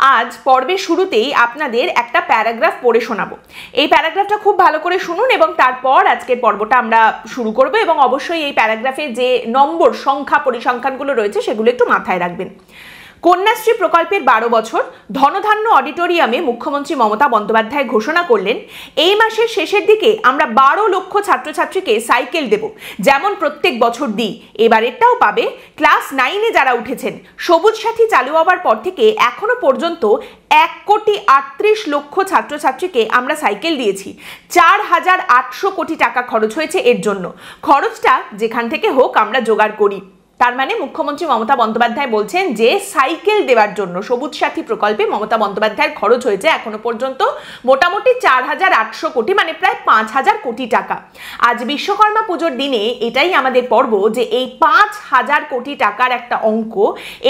আজ পর্বের শুরুতেই আপনাদের একটা প্যারাগ্রাফ পড়ে শোনাবো। এই প্যারাগ্রাফটা খুব ভালো করে শুনুন এবং তারপর আজকের পর্বটা আমরা শুরু করব এবং অবশ্যই এই প্যারাগ্রাফে যে নম্বর সংখ্যা পরিসংখ্যানগুলো রয়েছে সেগুলো একটু মাথায় রাখবেন। কন্যাশ্রী প্রকল্পের 12 বছর ধনধান্য অডিটোরিয়ামে মুখ্যমন্ত্রী মমতা বন্দ্যোপাধ্যায় ঘোষণা করলেন, এই মাসের শেষের দিকে আমরা 12 লক্ষ ছাত্রছাত্রীকে সাইকেল দেব, যেমন প্রত্যেক বছর দিই। এবারেরটাও পাবে। ক্লাস 9-এ যারা উঠেছেন, সবুজ সাথী চালু হওয়ার পর থেকে এখনো পর্যন্ত 1,38,00,000 ছাত্রছাত্রীকে আমরা সাইকেল দিয়েছি। 4,800 কোটি টাকা খরচ হয়েছে এর জন্য। খরচটা যেখান থেকে হোক আমরা জোগাড় করি। তার মানে মুখ্যমন্ত্রী মমতা বন্দ্যোপাধ্যায় বলছেন যে সাইকেল দেওয়ার জন্য সবুজ সাথী প্রকল্পে মমতা বন্দ্যোপাধ্যায়ের খরচ হয়েছে এখনো পর্যন্ত মোটামুটি 4,800 কোটি, মানে প্রায় 5,000 কোটি টাকা। আজ বিশ্বকর্মা পুজোর দিনে এটাই আমাদের পর্ব যে এই 5,000 কোটি টাকার একটা অঙ্ক,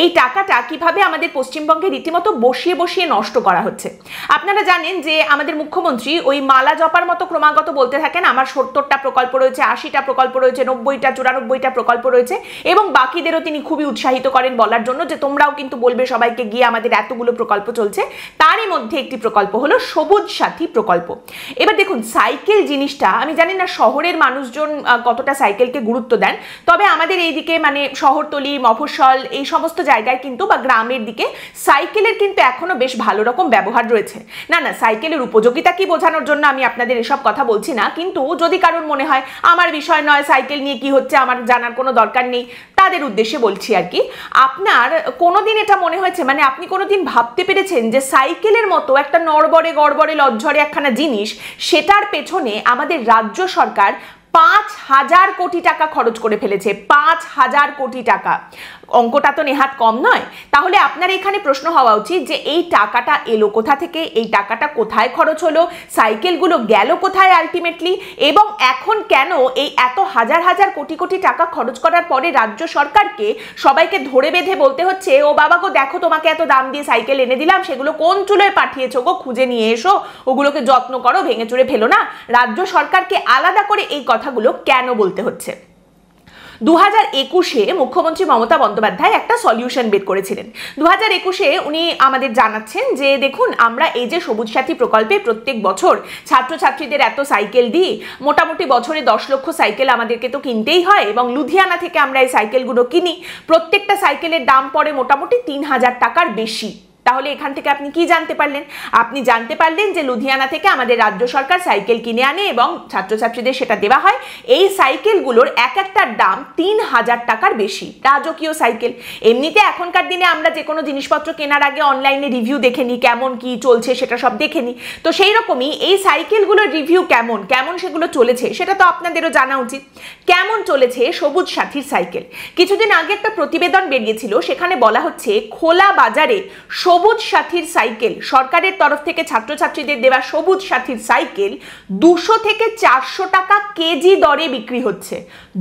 এই টাকাটা কিভাবে আমাদের পশ্চিমবঙ্গে রীতিমতো বসিয়ে বসিয়ে নষ্ট করা হচ্ছে। আপনারা জানেন যে আমাদের মুখ্যমন্ত্রী ওই মালা জপার মতো ক্রমাগত বলতে থাকেন আমার 70টা প্রকল্প রয়েছে, 80টা প্রকল্প রয়েছে, 90টা 94টা প্রকল্প রয়েছে এবং বাকিদেরও তিনি খুবই উৎসাহিত করেন বলার জন্য যে তোমরাও কিন্তু বলবে সবাইকে গিয়ে আমাদের এতগুলো প্রকল্প চলছে। তারই মধ্যে একটি প্রকল্প হলো সবুজ সাথী প্রকল্প। এবার দেখুন, সাইকেল জিনিসটা আমি জানি না শহরের মানুষজন কতটা সাইকেলকে গুরুত্ব দেন, তবে আমাদের এইদিকে মানে শহরতলি, মফস্বল এই সমস্ত জায়গায় কিন্তু বা গ্রামের দিকে সাইকেলের কিন্তু এখনো বেশ ভালো রকম ব্যবহার রয়েছে। না সাইকেলের উপযোগিতা কি বোঝানোর জন্য আমি আপনাদের এসব কথা বলছি না, কিন্তু যদি কারোর মনে হয় আমার বিষয় নয়, সাইকেল নিয়ে কি হচ্ছে আমার জানার কোনো দরকার নেই, তাদের উদ্দেশ্যে বলছি আর কি। আপনার কোনোদিন এটা মনে হয়েছে, মানে আপনি কোনোদিন ভাবতে পেরেছেন যে সাইকেলের মতো একটা নড়বড়ে গড়বড়ে লজ্জরে একখানা জিনিস, সেটার পেছনে আমাদের রাজ্য সরকার 5,000 কোটি টাকা খরচ করে ফেলেছে। 5,000 কোটি টাকা, অঙ্কটা তো নেহাত কম নয়। তাহলে আপনার এখানে প্রশ্ন হওয়া উচিত যে এই টাকাটা এলো কোথা থেকে, এই টাকাটা কোথায় খরচ হলো, সাইকেলগুলো গেল কোথায় আলটিমেটলি, এবং এখন কেন এই এত হাজার হাজার কোটি কোটি টাকা খরচ করার পরে রাজ্য সরকারকে সবাইকে ধরে বেঁধে বলতে হচ্ছে ও বাবা গো দেখো তোমাকে এত দাম দিয়ে সাইকেল এনে দিলাম, সেগুলো কোন চুলোয় পাঠিয়েছো গো, খুঁজে নিয়ে এসো, ওগুলোকে যত্ন করো, ভেঙে চুরে ফেলো না। রাজ্য সরকারকে আলাদা করে এই কথাগুলো কেন বলতে হচ্ছে? 2021-এ মুখ্যমন্ত্রী মমতা বন্দ্যোপাধ্যায় একটা সলিউশন বের করেছিলেন। 2021-এ উনি আমাদের জানাচ্ছেন যে দেখুন, আমরা এই যে সবুজ সাথী প্রকল্পে প্রত্যেক বছর ছাত্রছাত্রীদের এত সাইকেল দিই, মোটামুটি বছরে 10 লক্ষ সাইকেল আমাদেরকে তো কিনতেই হয় এবং লুধিয়ানা থেকে আমরা এই সাইকেলগুলো কিনি। প্রত্যেকটা সাইকেলের দাম পড়ে মোটামুটি 3,000 টাকার বেশি। তাহলে এখান থেকে আপনি কি জানতে পারলেন? আপনি জানতে পারলেন যে লুধিয়ানা থেকে আমাদের রাজ্য সরকার সাইকেল কিনে আনে এবং ছাত্রছাত্রীদের সেটা দেওয়া হয়। এই সাইকেলগুলোর এক একটার দাম 3,000 টাকার বেশি, রাজকীয় সাইকেল। এমনিতে এখনকার দিনে আমরা যে কোনো জিনিসপত্র কেনার আগে অনলাইনে রিভিউ দেখে নিই, কেমন কি চলছে সেটা সব দেখে নিই। তো সেই রকমই এই সাইকেলগুলোর রিভিউ কেমন কেমন সেগুলো চলেছে সেটা তো আপনাদেরও জানা উচিত। কেমন চলেছে সবুজ সাথীর সাইকেল? কিছুদিন আগে একটা প্রতিবেদন বেরিয়েছিল, সেখানে বলা হচ্ছে খোলা বাজারে সবুজ সাথীর সাইকেল, সরকারের তরফ থেকে ছাত্রছাত্রীদের দেওয়া সবুজ সাথীর সাইকেল 200 থেকে 400 টাকা কেজি দরে বিক্রি হচ্ছে।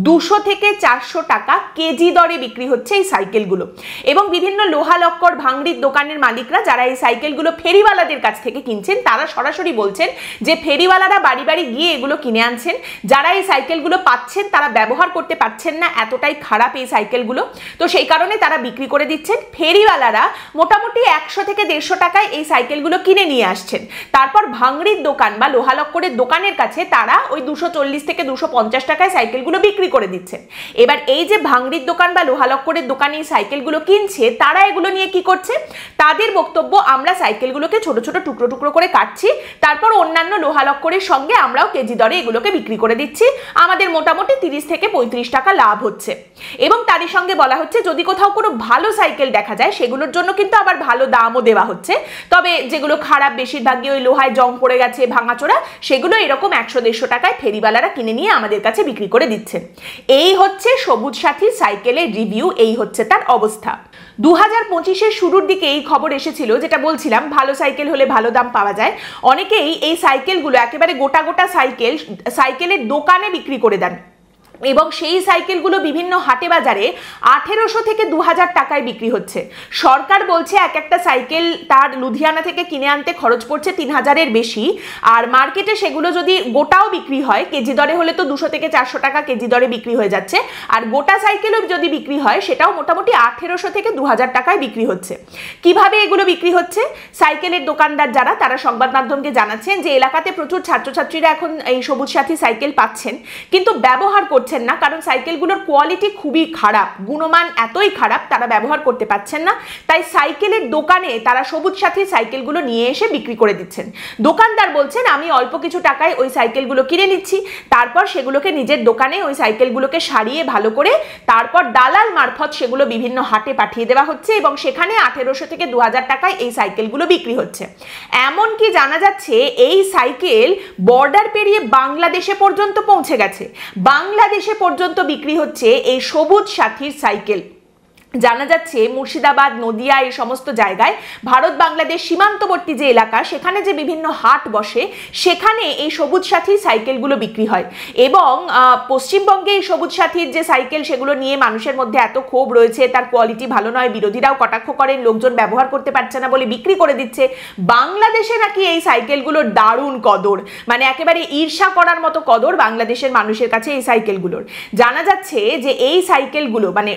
200 থেকে 400 টাকা কেজি দরে বিক্রি হচ্ছে এই সাইকেলগুলো। এবং বিভিন্ন লোহা লক্কর ভাঙড়ির দোকানের মালিকরা যারা এই সাইকেলগুলো ফেরিওয়ালাদের কাছ থেকে কিনছেন, তারা সরাসরি বলছেন যে ফেরিওয়ালারা বাড়ি বাড়ি গিয়ে এগুলো কিনে আনছেন। যারা এই সাইকেলগুলো পাচ্ছেন তারা ব্যবহার করতে পারছেন না, এতটাই খারাপ এই সাইকেলগুলো। তো সেই কারণে তারা বিক্রি করে দিচ্ছেন। ফেরিওয়ালারা মোটামুটি 100 থেকে 150 টাকায় এই সাইকেলগুলো কিনে নিয়ে আসছেন। তারপর ভাঙড়ির দোকান বা লোহা লক্করের দোকানের কাছে তারা ওই 240 থেকে 250 টাকায় সাইকেলগুলো বিক্রি করে দিচ্ছেন। এবার এই যে ভাঙড়ির দোকান বা লোহা লক্করের দোকানে এই সাইকেলগুলো কিনছে, তারা এগুলো নিয়ে কি করছে? তাদের বক্তব্য, আমরা সাইকেলগুলোকে ছোট ছোট টুকরো টুকরো করে কাটছি, তারপর অন্যান্য লোহা লক্করের সঙ্গে আমরাও কেজি দরে এগুলোকে বিক্রি করে দিচ্ছি, আমাদের মোটামুটি 30 থেকে 35 টাকা লাভ হচ্ছে। এবং তারই সঙ্গে বলা হচ্ছে যদি কোথাও কোনো ভালো সাইকেল দেখা যায় সেগুলোর জন্য কিন্তু আবার ভালো দামও দেওয়া হচ্ছে। তবে যেগুলো খারাপ, বেশিরভাগই ওই লোহায় জং পড়ে গেছে, ভাঙাচোরা, সেগুলো এরকম 100-150 টাকায় ফেরিওয়ালারা কিনে নিয়ে আমাদের কাছে বিক্রি করে দিচ্ছেন। এই হচ্ছে সবুজ সাথীর সাইকেলের রিভিউ, এই হচ্ছে তার অবস্থা। 2025-এর শুরুর দিকে এই খবর এসেছিল, যেটা বলছিলাম ভালো সাইকেল হলে ভালো দাম পাওয়া যায়। অনেকেই এই সাইকেলগুলো একেবারে গোটা গোটা সাইকেলের দোকানে বিক্রি করে দেন। এবং সেই সাইকেলগুলো বিভিন্ন হাটে বাজারে 1800 থেকে 2000 টাকায় বিক্রি হচ্ছে। সরকার বলছে এক একটা সাইকেল তার লুধিয়ানা থেকে কিনে আনতে খরচ পড়ছে 3000-এর বেশি, আর মার্কেটে সেগুলো যদি গোটাও বিক্রি হয় কেজি দরে হলে তো 200 থেকে 400 টাকা কেজি দরে বিক্রি হয়ে যাচ্ছে, আর গোটা সাইকেলও যদি বিক্রি হয় সেটাও মোটামুটি 1800 থেকে 2000 টাকায় বিক্রি হচ্ছে। কিভাবে এগুলো বিক্রি হচ্ছে? সাইকেলের দোকানদার যারা তারা সংবাদ মাধ্যমকে জানাচ্ছেন যে এলাকাতে প্রচুর ছাত্রছাত্রীরা এখন এই সবুজ সাথী সাইকেল পাচ্ছেন, কিন্তু ব্যবহার করছেন না, কারণ সাইকেলগুলোর কোয়ালিটি খুবই খারাপ, গুণমান এতই খারাপ তারা ব্যবহার করতে পারছেন না। তাই সাইকেলের দোকানে তারা সবুজ সাথী সাইকেলগুলো নিয়ে এসে বিক্রি করে দিচ্ছেন। দোকানদার বলছেন আমি অল্প কিছু টাকায় ওই সাইকেলগুলো কিনে নিচ্ছি, তারপর সেগুলোকে নিজের দোকানে ওই সাইকেলগুলোকে সারিয়ে ভালো করে তারপর দালাল মারফত সেগুলো বিভিন্ন হাটে পাঠিয়ে দেওয়া হচ্ছে এবং সেখানে 1800 থেকে 2000 টাকায় এই সাইকেলগুলো বিক্রি হচ্ছে। এমনকি জানা যাচ্ছে এই সাইকেল বর্ডার পেরিয়ে বাংলাদেশে পর্যন্ত পৌঁছে গেছে, বাংলাদেশে পর্যন্ত বিক্রি হচ্ছে এই সবুজ সাথীর সাইকেল। জানা যাচ্ছে মুর্শিদাবাদ, নদিয়া এই সমস্ত জায়গায় ভারত বাংলাদেশ সীমান্তবর্তী যে এলাকা সেখানে যে বিভিন্ন হাট বসে সেখানে এই সবুজ সাথী সাইকেলগুলো বিক্রি হয়। এবং পশ্চিমবঙ্গে এই সবুজ সাথীর যে সাইকেল সেগুলো নিয়ে মানুষের মধ্যে এত ক্ষোভ রয়েছে, তার কোয়ালিটি ভালো নয়, বিরোধীরাও কটাক্ষ করেন, লোকজন ব্যবহার করতে পারছে না বলে বিক্রি করে দিচ্ছে। বাংলাদেশে নাকি এই সাইকেলগুলোর দারুণ কদর, মানে একেবারে ঈর্ষা করার মতো কদর বাংলাদেশের মানুষের কাছে এই সাইকেলগুলোর। জানা যাচ্ছে যে এই সাইকেলগুলো মানে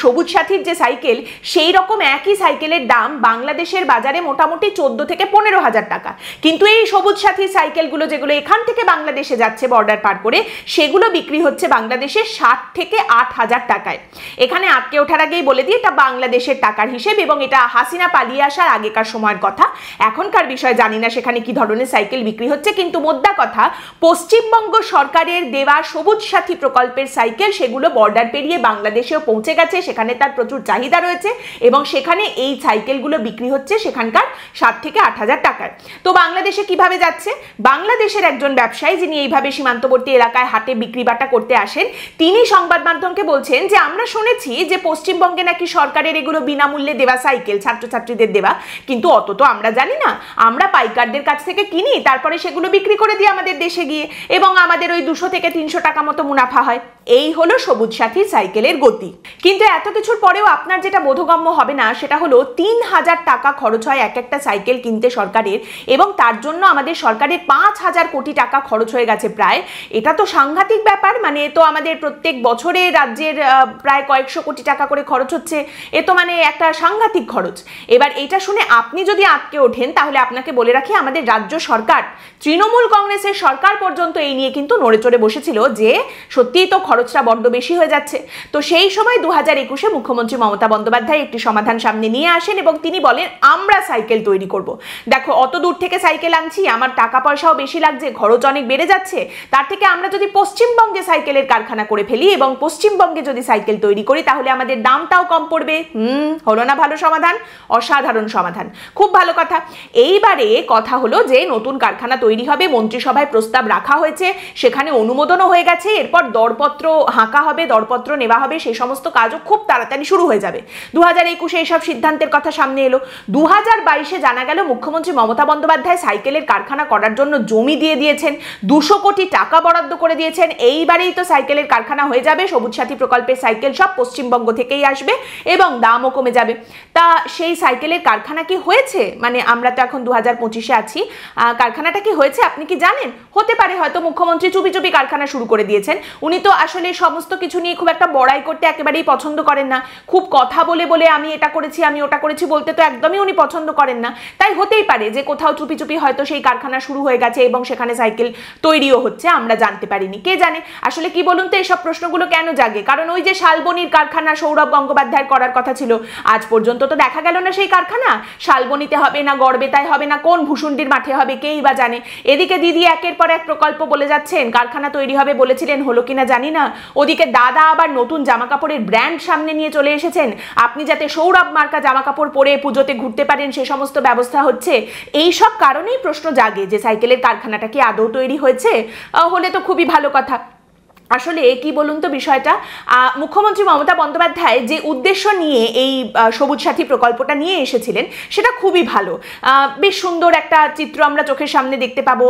সবুজ সাথী যে সাইকেল সেই রকম একই সাইকেলের দাম বাংলাদেশের বাজারে মোটামুটি 14 থেকে 15,000 টাকা, কিন্তু এই সবুজ সাথীর সাইকেলগুলো যেগুলো এখান থেকে বাংলাদেশে যাচ্ছে বর্ডার পার করে সেগুলো বিক্রি হচ্ছে বাংলাদেশে 60 থেকে 8000 টাকায়। এখানে আটকে ওঠার আগেই বলে দিই এটা বাংলাদেশের টাকার হিসেব এবং এটা হাসিনা পালিয়ে আসার আগেকার সময়ের কথা, এখনকার বিষয় জানি না সেখানে কি ধরনের সাইকেল বিক্রি হচ্ছে, কিন্তু মোদ্দা কথা পশ্চিমবঙ্গ সরকারের দেওয়া সবুজ সাথী প্রকল্পের সাইকেল সেগুলো বর্ডার পেরিয়ে বাংলাদেশেও পৌঁছে গেছে, সেখানে তার প্রচুর চাহিদা রয়েছে এবং সেখানে এই সাইকেলগুলো বিক্রি হচ্ছে সেখানকার 7 থেকে 8000 টাকায়। তো বাংলাদেশে কিভাবে যাচ্ছে? বাংলাদেশের একজন ব্যবসায়ী যিনি এইভাবে সীমান্তবর্তী এলাকায় হাটে বিক্রি বাটা করতে আসেন তিনি সংবাদ মাধ্যমকে বলছেন যে আমরা শুনেছি যে পশ্চিমবঙ্গে নাকি সরকারের এগুলো বিনামূল্যে দেওয়া সাইকেল, ছাত্রছাত্রীদের দেওয়া, কিন্তু অত তো আমরা জানি না, আমরা পাইকারদের কাছ থেকে কিনি তারপরে সেগুলো বিক্রি করে দিই আমাদের দেশে গিয়ে এবং আমাদের ওই 200 থেকে 300 টাকা মতো মুনাফা হয়। এই হলো সবুজ সাথী সাইকেলের গতি। কিন্তু এত কিছুর পরেও আপনার যেটা বোধগম্য হবে না সেটা হলো 3000 টাকা খরচ হয় এক একটা সাইকেল কিনতে সরকারের, এবং তার জন্য আমাদের সরকারের 5000 কোটি টাকা খরচ হয়ে গেছে প্রায়। এটা তো সাংঘাতিক ব্যাপার, মানে তো আমাদের প্রত্যেক বছরে রাজ্যের প্রায় কয়েকশো কোটি টাকা করে খরচ হচ্ছে, এ তো মানে একটা সাংঘাতিক খরচ। এবার এটা শুনে আপনি যদি আটকে ওঠেন তাহলে আপনাকে বলে রাখি আমাদের রাজ্য সরকার, তৃণমূল কংগ্রেসের সরকার পর্যন্ত এই নিয়ে কিন্তু নড়ে চড়ে বসেছিল যে সত্যিই তো খরচটা বড্ড বেশি হয়ে যাচ্ছে। তো সেই সময় 2021-এ মুখ্যমন্ত্রী মমতা বন্দ্যোপাধ্যায় একটি সমাধান সামনে নিয়ে আসেন এবং তিনি বলেন আমরা সাইকেল তৈরি করব। দেখো অত দূর থেকে সাইকেল আনছি, আমার টাকা পয়সাও বেশি লাগছে, খরচ অনেক বেড়ে যাচ্ছে, তার থেকে আমরা যদি পশ্চিমবঙ্গে সাইকেলের কারখানা করে ফেলি এবং পশ্চিমবঙ্গে যদি সাইকেল তৈরি করি তাহলে আমাদের দামটাও কম পড়বে। হলো না ভালো সমাধান? অসাধারণ সমাধান, খুব ভালো কথা। এইবারে কথা হলো যে নতুন কারখানা তৈরি হবে, মন্ত্রিসভায় প্রস্তাব রাখা হয়েছে, সেখানে অনুমোদনও হয়ে গেছে, এরপর দরপত্র হাঁকা হবে, দরপত্র নেওয়া হবে, সেই সমস্ত কাজও খুব তাড়াতাড়ি শুরু হয়ে যাবে। 2021-এ এইসব সিদ্ধান্তের কথা সামনে এলো। 2022-এ জানা গেল মুখ্যমন্ত্রী মমতা বন্দ্যোপাধ্যায় সাইকেলের কারখানা করার জন্য জমি দিয়ে দিয়েছেন, 200 কোটি টাকা বরাদ্দ করে দিয়েছেন। এইবারেই তো সাইকেলের কারখানা হয়ে যাবে, সবুজ সাথী প্রকল্পের সাইকেল সব পশ্চিমবঙ্গ থেকেই আসবে এবং দামও কমে যাবে। তা সেই সাইকেলের কারখানা কি হয়েছে? মানে আমরা তো এখন 2025-এ আছি, কারখানাটা কি হয়েছে আপনি কি জানেন? হতে পারে হয়তো মুখ্যমন্ত্রী চুপি চুপি কারখানা শুরু করে দিয়েছেন। উনি তো আসলে সমস্ত কিছু নিয়ে খুব একটা বড়াই করতে একেবারেই পছন্দ করেন না, খুব কথা বলে বলে আমি এটা করেছি আমি ওটা করেছি বলতে তো একদমই উনি পছন্দ করেন না। তাই হতেই পারে যে কোথাও চুপি চুপি হয়তো সেই কারখানা শুরু হয়ে গেছে এবং সেখানে সাইকেল তৈরিও হচ্ছে, আমরা জানতে পারিনি, কে জানে। আসলে কি বলুন তো, এইসব প্রশ্নগুলো কেন জাগে? কারণ ওই যে শালবনির কারখানা সৌরভ গঙ্গোপাধ্যায়ের করার কথা ছিল, আজ পর্যন্ত তো দেখা গেল না সেই কারখানা। শালবনিতে হবে না গড়বেতায় হবে না কোন ভূষুণ্ডির মাঠে হবে কেই বা জানে। এদিকে দিদি একের পর এক প্রকল্প বলে যাচ্ছেন, কারখানা তৈরি হবে বলেছিলেন, হলো কিনা জানি না। ওদিকে দাদা আবার নতুন জামা কাপড়ের ব্র্যান্ড সামনে নিয়ে চলে এসেছেন, আপনি যাতে সৌরভ মার্কা জামা কাপড় পরে পুজোতে ঘুরতে পারেন সে সমস্ত ব্যবস্থা হচ্ছে। এই সব কারণেই প্রশ্ন জাগে যে সাইকেলের কারখানাটা কি আদৌ তৈরি হয়েছে? হলে তো খুবই ভালো কথা। আসলে কি বলুন তো বিষয়টা, মুখ্যমন্ত্রী মমতা বন্দ্যোপাধ্যায় যে উদ্দেশ্য নিয়ে এই সবুজ সাথী প্রকল্পটা নিয়ে এসেছিলেন সেটা খুবই ভালো। বেশ সুন্দর একটা চিত্র আমরা চোখের সামনে দেখতে পাবো।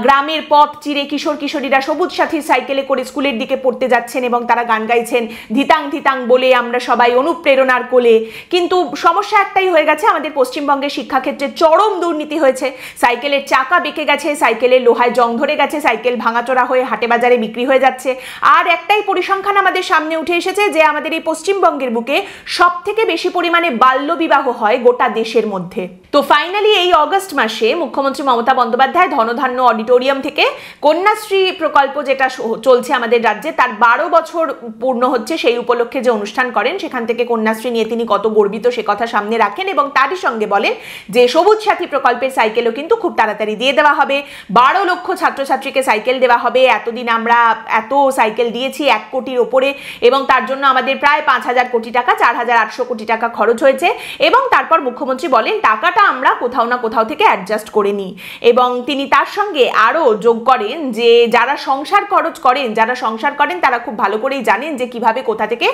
গ্রামের পথ চিরে কিশোর কিশোরীরা সবুজ সাথী সাইকেলে করে স্কুলের দিকে পড়তে যাচ্ছেন এবং তারা গান গাইছেন ধিতাং ধিতাং বলে আমরা সবাই অনুপ্রেরণার কোলে। কিন্তু সমস্যা একটাই হয়ে গেছে, আমাদের পশ্চিমবঙ্গের শিক্ষাক্ষেত্রে চরম দুর্নীতি হয়েছে। সাইকেলের চাকা বেঁকে গেছে, সাইকেলের লোহায় জং ধরে গেছে, সাইকেল ভাঙাচোরা হয়ে হাটে বাজারে বিক্রি হয়ে যাচ্ছে। আর একটাই পরিসংখ্যান আমাদের সামনে উঠে এসেছে যে আমাদের এই পশ্চিমবঙ্গের বুকে সব থেকে বেশি পরিমাণে বাল্য বিবাহ হয় গোটা দেশের মধ্যে। তো ফাইনালি এই অগস্ট মাসে মুখ্যমন্ত্রী মমতা বন্দ্যোপাধ্যায় ধনধান্য অডিটোরিয়াম থেকে কন্যাশ্রী প্রকল্প যেটা চলছে আমাদের রাজ্যে তার 12 বছর পূর্ণ হচ্ছে, সেই উপলক্ষে যে অনুষ্ঠান করেন সেখান থেকে কন্যাশ্রী নিয়ে তিনি কত গর্বিত সে কথা সামনে রাখেন এবং তারই সঙ্গে বলেন যে সবুজ সাথী প্রকল্পের সাইকেলও কিন্তু খুব তাড়াতাড়ি দিয়ে দেওয়া হবে। 12 লক্ষ ছাত্রছাত্রীকে সাইকেল দেওয়া হবে। এতদিন আমরা এত সাইকেল দিয়েছি 1 কোটির ওপরে এবং তার জন্য আমাদের প্রায় 5,000 কোটি টাকা 4,800 কোটি টাকা খরচ হয়েছে। এবং তারপর মুখ্যমন্ত্রী বলেন টাকাটা আমরা কোথাও না কোথাও থেকে অ্যাডজাস্ট করে নিই। এবং তিনি তার সঙ্গে আরও যোগ করেন যে যারা সংসার করেন তারা খুব ভালো করেই জানেন যে কিভাবে কোথা থেকে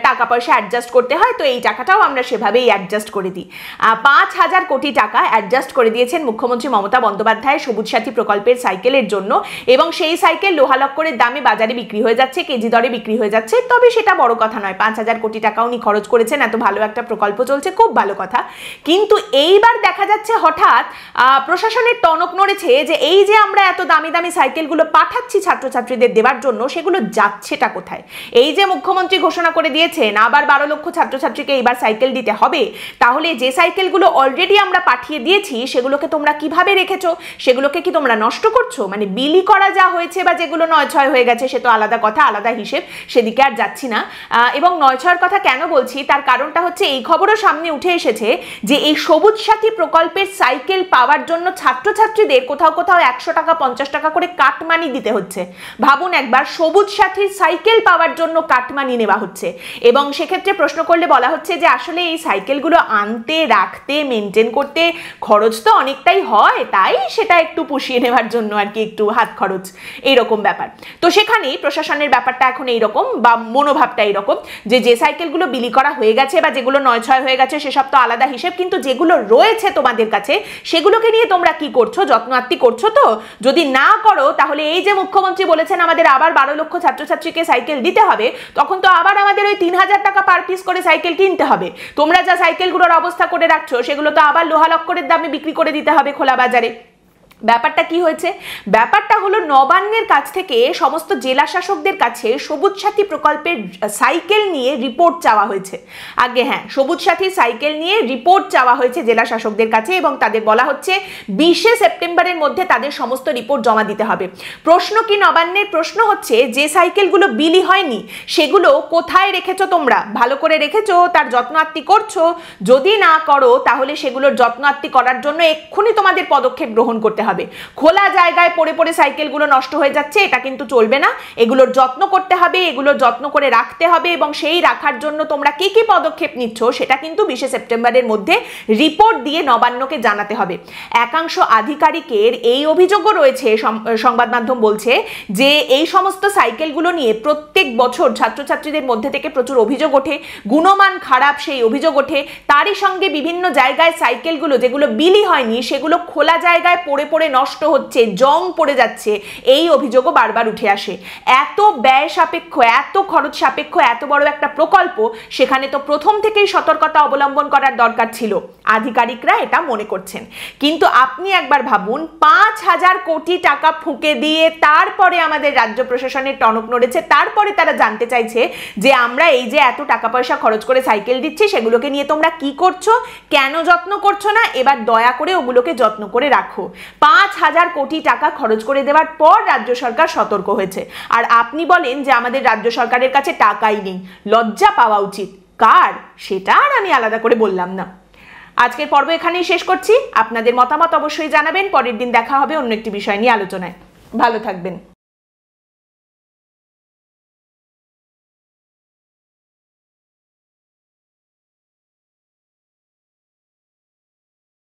টাকা পয়সা অ্যাডজাস্ট করতে হয়। তো এই টাকাটাও আমরা সেভাবেই অ্যাডজাস্ট করে দিই। 5,000 কোটি টাকা অ্যাডজাস্ট করে দিয়েছেন মুখ্যমন্ত্রী মমতা বন্দ্যোপাধ্যায় সবুজ সাথী প্রকল্পের সাইকেলের জন্য এবং সেই সাইকেল লোহালক্করের দামে বাজারে বিক্রি হয়ে যাচ্ছে, কেজি দরে বিক্রি হয়ে যাচ্ছে। তবে সেটা বড় কথা নয়, 5,000 কোটি টাকা উনি খরচ করেছেন, এত ভালো একটা প্রকল্প চলছে, খুব ভালো কথা। কিন্তু এইবার দেখা যাচ্ছে হঠাৎ প্রশাসনের টনক নড়েছে যে এই যে আমরা এত দামি দামি সাইকেলগুলো পাঠাচ্ছি ছাত্রছাত্রীদের দেওয়ার জন্য সেগুলো যাচ্ছেটা কোথায়। এই যে মুখ্যমন্ত্রী ঘোষণা করে দিয়েছেন আবার 12 লক্ষ ছাত্রছাত্রীকে এইবার সাইকেল দিতে হবে, তাহলে যে সাইকেলগুলো অলরেডি আমরা পাঠিয়ে দিয়েছি সেগুলোকে তোমরা কিভাবে রেখেছো, সেগুলোকে কি তোমরা নষ্ট করছো? মানে বিলি করা যা হয়েছে বা যেগুলো 9-6 হয়ে গেছে সে তো আলাদা কথা, আলাদা হিসেব, সেদিকে আর যাচ্ছি না। এবং 9-6-এর কথা কেন বলছি তার কারণটা হচ্ছে এই খবরও সামনে উঠে এসেছে যে এই সবুজ সাথী প্রকল্পের সাইকেল পাওয়ার জন্য ছাত্রছাত্রীদের কোথাও কোথাও 100 টাকা 50 টাকা করে কাটমানি দিতে হচ্ছে। ভাবুন একবার, সবুজ সাথীর সাইকেল পাওয়ার জন্য কাটমানি নেওয়া হচ্ছে। এবং সেক্ষেত্রে প্রশ্ন করলে বলা হচ্ছে যে আসলে এই সাইকেলগুলো আনতে রাখতে মেনটেন করতে খরচ তো অনেকটাই হয়, তাই সেটা একটু পুষিয়ে নেওয়ার জন্য আর কি একটু হাত খরচ এইরকম ব্যাপার। তো সেখানেই প্রশাসনের ব্যাপারটা এখন এইরকম বা মনোভাবটা এইরকম যে সাইকেলগুলো বিলি করা হয়ে গেছে বা যেগুলো 9-6 হয়ে গেছে সেসব তো আলাদা হিসেব, কিন্তু যেগুলো রয়েছে তোমাদের কাছে সেগুলোকে নিয়ে তোমরা কি করছো, যত্ন আত্তি করছো? তো যদি না করো তাহলে এই যে মুখ্যমন্ত্রী বলেছেন আমাদের আবার 12 লক্ষ ছাত্রছাত্রীকে সাইকেল দিতে হবে, তখন তো আবার আমাদের ওই 3,000 টাকা পার পিস করে সাইকেল কিনতে হবে। তোমরা যা সাইকেলগুলোর অবস্থা করে রাখছো সেগুলো তো আবার লোহালক্করের দামে বিক্রি করে দিতে হবে খোলা বাজারে। ব্যাপারটা কি হয়েছে? ব্যাপারটা হলো নবান্নের কাছ থেকে সমস্ত জেলা শাসকদের কাছে সবুজ সাথী প্রকল্পের সাইকেল নিয়ে রিপোর্ট চাওয়া হয়েছে। আগে হ্যাঁ, সবুজ সাথী সাইকেল নিয়ে রিপোর্ট চাওয়া হয়েছে জেলা শাসকদের কাছে এবং তাদের বলা হচ্ছে 20শে সেপ্টেম্বরের মধ্যে তাদের সমস্ত রিপোর্ট জমা দিতে হবে। প্রশ্ন কি নবান্নের? প্রশ্ন হচ্ছে যে সাইকেলগুলো বিলি হয়নি সেগুলো কোথায় রেখেছো তোমরা? ভালো করে রেখেছো? তার যত্ন আত্তি করছো? যদি না করো তাহলে সেগুলোর যত্ন আত্তি করার জন্য এক্ষুনি তোমাদের পদক্ষেপ গ্রহণ করতে হবে। খোলা জায়গায় পড়ে পড়ে সাইকেলগুলো নষ্ট হয়ে যাচ্ছে, এটা কিন্তু চলবে না। এগুলোর যত্ন করতে হবে, এগুলোর যত্ন করে রাখতে হবে এবং সেই রাখার জন্য তোমরা কি কি পদক্ষেপ নিচ্ছ সেটা কিন্তু 20শে সেপ্টেম্বরের মধ্যে রিপোর্ট দিয়ে নবান্নকে জানাতে হবে। একাংশ আধিকারিকের এই অভিযোগও রয়েছে, সংবাদ মাধ্যম বলছে যে এই সমস্ত সাইকেলগুলো নিয়ে প্রত্যেক বছর ছাত্রছাত্রীদের মধ্যে থেকে প্রচুর অভিযোগ ওঠে, গুণমান খারাপ সেই অভিযোগ ওঠে। তারই সঙ্গে বিভিন্ন জায়গায় সাইকেলগুলো যেগুলো বিলি হয়নি সেগুলো খোলা জায়গায় পড়ে পড়ে নষ্ট হচ্ছে, জং পড়ে যাচ্ছে, এই অভিযোগও বারবার উঠে আসে। এত ব্যয় সাপেক্ষ, এত খরচ সাপেক্ষ, এত বড় একটা প্রকল্প, সেখানে তো প্রথম থেকেই সতর্কতা অবলম্বন করার দরকার ছিল। আধিকারিকরা এটা মনে করছেন, কিন্তু আপনি একবার ভাবুন 5,000 কোটি টাকা ফুঁকে দিয়ে তারপরে আমাদের রাজ্য প্রশাসনের টনক নড়েছে। তারপরে তারা জানতে চাইছে যে আমরা এই যে এত টাকা পয়সা খরচ করে সাইকেল দিচ্ছি সেগুলোকে নিয়ে তোমরা কি করছো, কেন যত্ন করছো না? এবার দয়া করে ওগুলোকে যত্ন করে রাখো। 5,000 কোটি টাকা খরচ করে দেওয়ার পর রাজ্য সরকার সতর্ক হয়েছে, আর আপনি বলেন যে আমাদের রাজ্য সরকারের কাছে টাকাই নেই। লজ্জা পাওয়া উচিত। কার সেটা আর আমি আলাদা করে বললাম না। আজকের পর্ব এখানেই শেষ করছি। আপনাদের মতামত অবশ্যই জানাবেন। পরের দিন দেখা হবে অন্য একটি বিষয় নিয়ে আলোচনায়। ভালো থাকবেন।